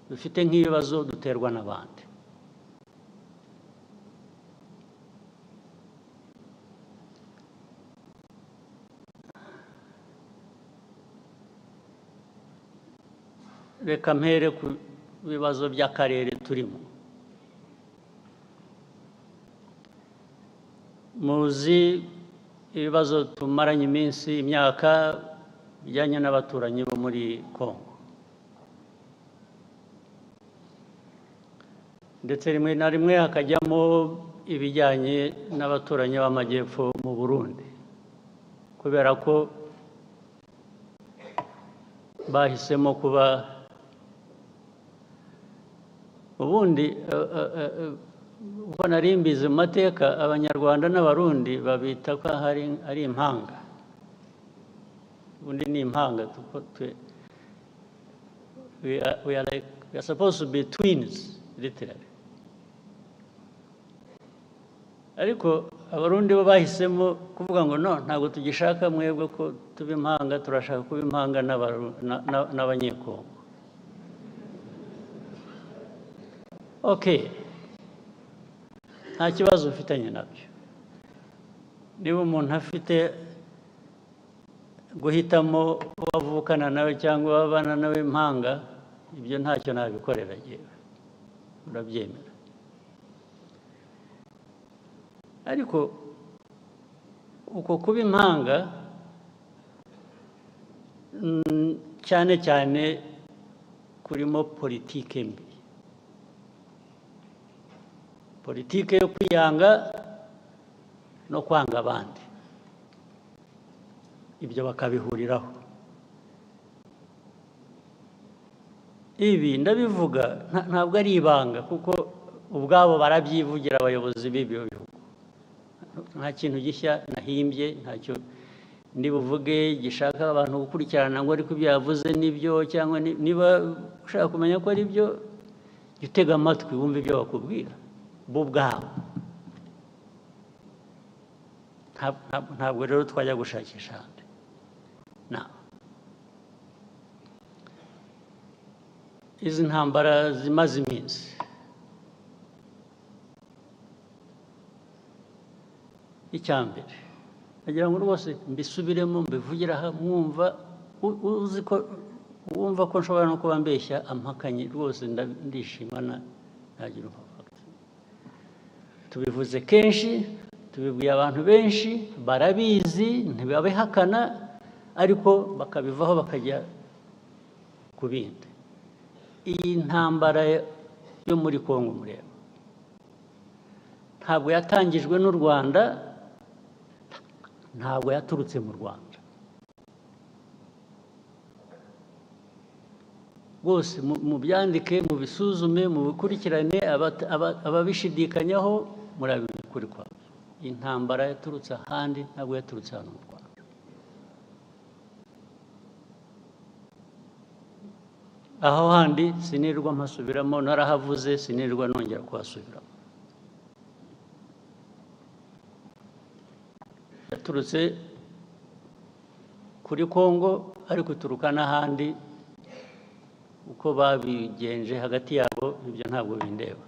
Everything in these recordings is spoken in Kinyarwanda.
dufite nk'ibibazo duterwa n'abandi. Reka mpere ku bibazo by'akarere turimo. Muzi ibibazo tumaranye iminsi, imyaka, bijyanye n'abaturanyi bo muri Congo, ndetse rimwe na rimwe hakajyamo ibijyanye n'abaturanyi b'amajyepfo mu Burundi, kubera ko bahisemo kuba ubundi uko nari mbizi mu mateka, abanyarwanda n'abarundi babita ko ari impanga. Ubundi ni impanga. We are supposed to be twins, literally. Ariko abarundi bo bahisemo kuvuga ngo no, ntabwo tugishaka mwebwe ko tuba impanga, turashaka kuba impanga n'abanyekongo. Okay, nta kibazo mfitanye nabyo. Niba umuntu afite guhitamo wavukana nawe cyangwa wabana nawe impanga, ibyo ntacyo nabikorera yewe, urabyemera. Ariko uko kuba impanga cyane cyane kurimo politike mbi, politike yo kwiyanga no kwanga abandi, ibyo bakabihuriraho. Ibi ndabivuga ntabwo ari ibanga, kuko ubwabo barabyivugira abayobozi b'ibyo bihugu. Nta kintu gishya nahimbye, ntacyo ndi buvuge gishaka abantu gukurikirana ngo ariko ibyo yavuze nibyo, cyangwa niba ushaka kumenya ko ari byo, jya utega amatwi wumve ibyo bakubwira bo ubwabo. Ntabwo rero twajya gushakisha ahandi. Izi ntambara zimaze iminsi, icyambere nagira ngo rwose mbisubiremo, mbivugira aha, mwumva uzi ko wumva ko nshobora no kuba mbeshya ampakanye, rwose ndishimana, ntagira umva. Tubivuze kenshi, tubibwiye abantu benshi, barabizi, ntibabihakana, ariko bakabivaho bakajya ku bindi. Iyi ntambara yo muri Congo mureba, ntabwo yatangijwe n'u Rwanda, ntabwo yaturutse mu Rwanda. Rwose mubyandike, mubisuzume, mubikurikirane, ababishidikanyaho murabimenya ukuri kwabyo. Intambara yaturutse ahandi, ntabwo yaturutse hano mu Rwanda. Aho handi sinirwa mpasubiramo, narahavuze, sinirwa nongera kuhasubiramo. Yaturutse kuri Congo, ariko ituruka n'ahandi. Uko babigenje hagati yabo, ibyo ntabwo bindeba.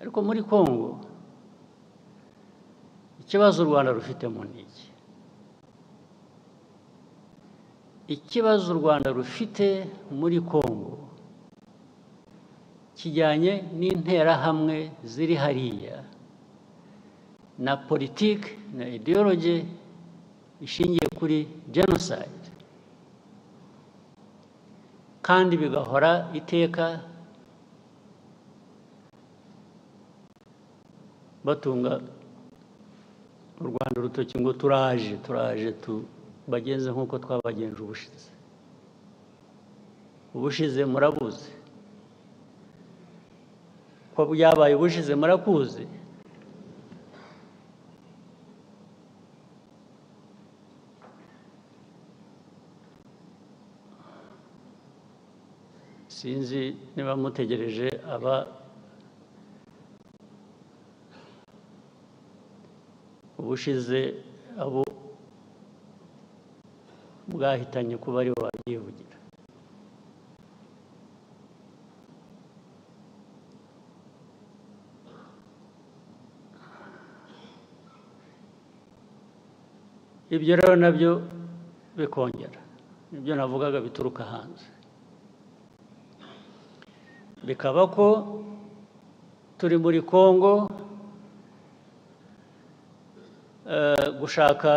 Ariko muri Congo, ikibazo u Rwanda rufitemo ni iki? Ikibazo u Rwanda rufite muri Congo kijyanye n'interahamwe ziri hariya, na politiki na ideology ishingiye kuri genocide, kandi bigahora iteka batunga u Rwanda urutoki ngo turaje tubagenze nk'uko twabagenje ubushize. Ubushize murabuzi ko byabaye, ubushize murakuzi. Sinzi niba mutegereje ubushize abo bwahitanye kuba ari bo babyivugira. Ibyo rero nabyo bikongera ibyo navugaga bituruka hanze, bikaba ko turi muri Congo gushaka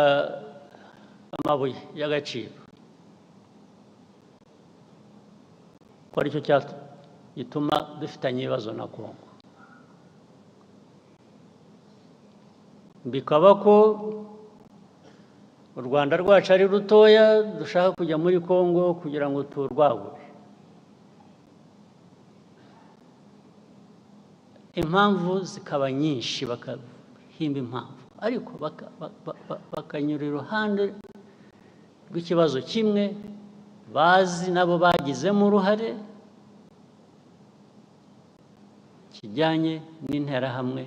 amabuye y'agaciro, ko aricyo gituma dufitanye ibibazo na Congo, bikaba ko u Rwanda rwacu ari rutoya dushaka kujya muri Congo kugira ngo turwagure. Impamvu zikaba nyinshi, bakahimba impamvu, ariko bakanyura iruhande rw'ikibazo kimwe bazi nabo bagizemo uruhare, kijyanye n'interahamwe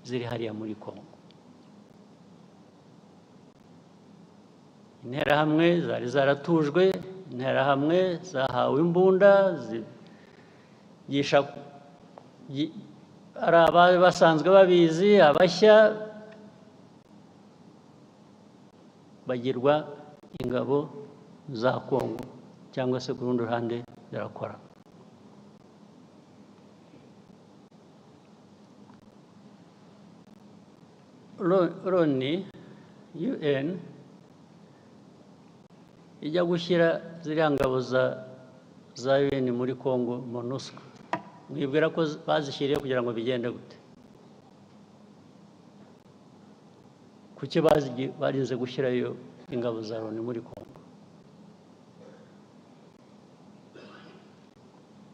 ziri hariya muri Congo. Interahamwe zari zaratujwe, interahamwe zahawe imbunda zigisha, ari abari basanzwe babizi, abashya bagirwa ingabo za Congo cyangwa se ku rundi ruhande zirakora. Loni UN ijya gushyira ziriya ngabo za UN muri Congo, MONUSCO, mwibwira ko bazishyiriye kugira ngo bigende gute? Kuki barinze gushyirayo ingabo za Loni muri Congo?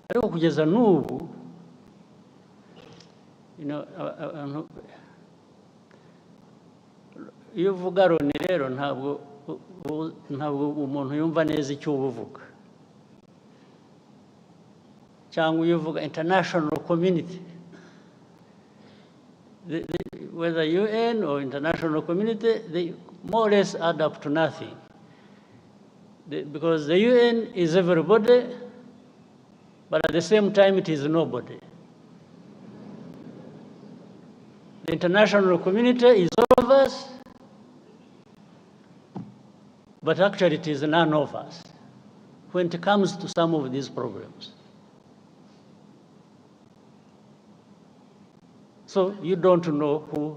Ariko kugeza n'ubu iyo uvuga Loni rero ntabwo umuntu yumva neza icyo uba uvuga, cyangwa iyo uvuga international community, whether UN or international community, they more or less add up to nothing, because the UN is everybody, but at the same time it is nobody. The international community is all of us, but actually it is none of us when it comes to some of these problems. So you don't know who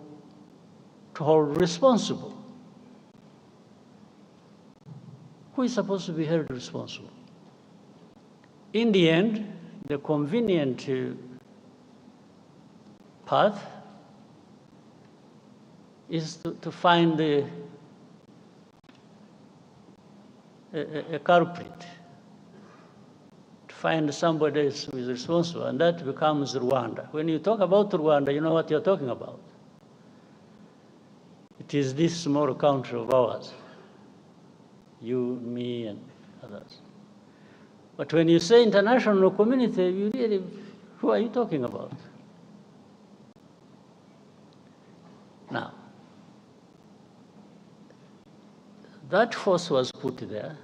to hold responsible. Who is supposed to be held responsible? In the end, the convenient path is to find a culprit, to find somebody who is responsible, and that becomes Rwanda. When you talk about Rwanda, you know what you're talking about. It is this small country of ours, you, me, and others. But when you say international community, you really, who are you talking about? Now, that force was put there.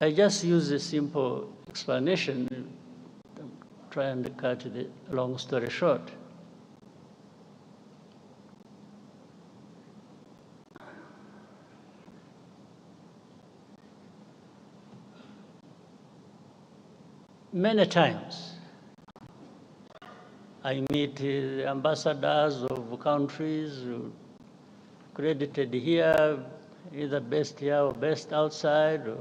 I just use a simple explanation, try and cut the long story short. Many times, I meet ambassadors of countries credited here, either best here or best outside, or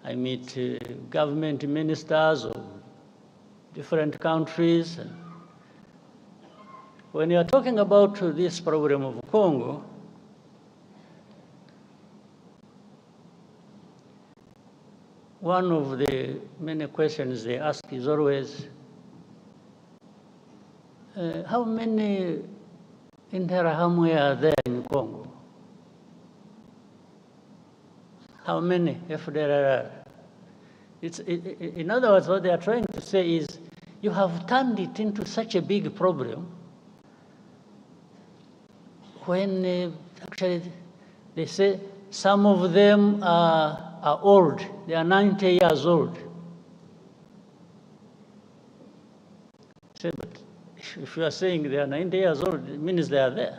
I meet government ministers of different countries. And when you are talking about this problem of Congo, one of the many questions they ask is always, how many Interahamwe are there in Congo? How many FDLR? In other words, what they are trying to say is, you have turned it into such a big problem when actually They say some of them are old. They are 90 years old. I say, but if you are saying they are 90 years old, it means they are there.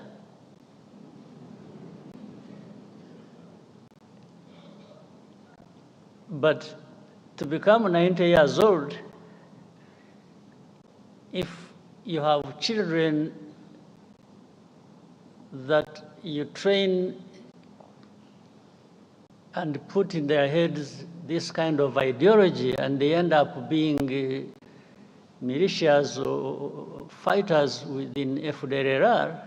But to become 90 years old, if you have children that you train and put in their heads this kind of ideology, and they end up being militias or fighters within FDLR,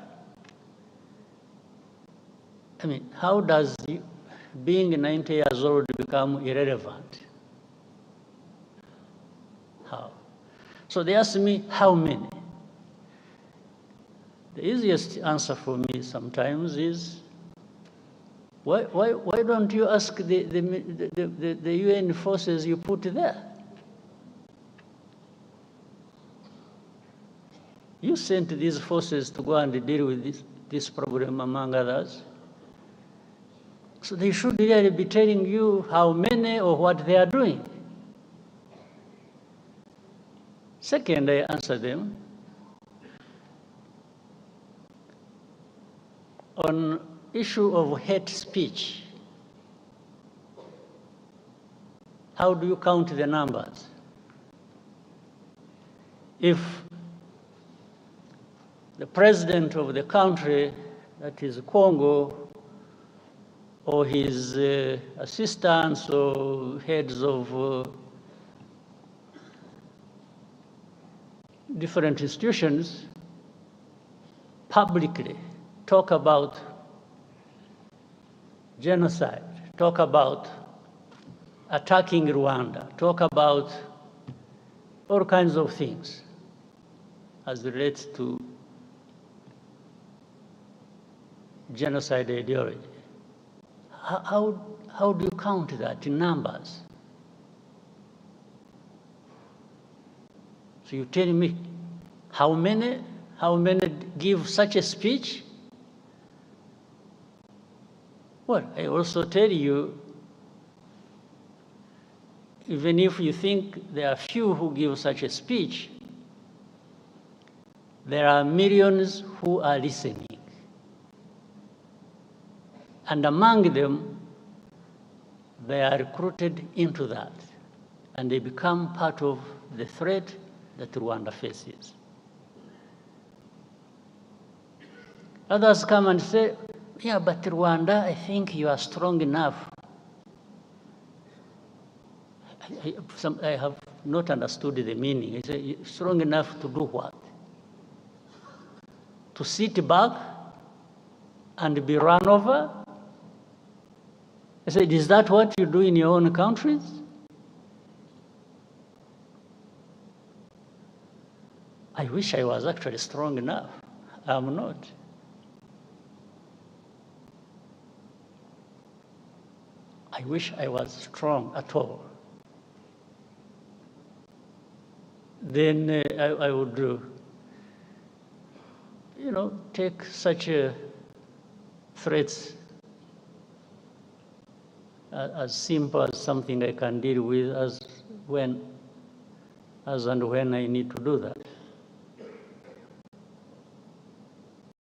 I mean, how does being 90 years old become irrelevant? How? So they ask me, how many? The easiest answer for me sometimes is, why don't you ask the UN forces you put there? You sent these forces to go and deal with this problem, among others. So they should really be telling you how many or what they are doing. Second, I answer them on issue of hate speech. How do you count the numbers? If the president of the country, that is Congo, or his assistants or heads of different institutions publicly talk about genocide, talk about attacking Rwanda, talk about all kinds of things as relates to genocide ideology. How do you count that in numbers? So you tell me how many give such a speech? Well, I also tell you, even if you think there are few who give such a speech, there are millions who are listening. And among them, they are recruited into that, and they become part of the threat that Rwanda faces. Others come and say, yeah, but Rwanda, I think you are strong enough. I have not understood the meaning. I say, strong enough to do what? To sit back and be run over? I said, is that what you do in your own countries? I wish I was actually strong enough. I'm not. I wish I was strong at all. Then I would, take such threats as simple as something I can deal with as and when I need to do that.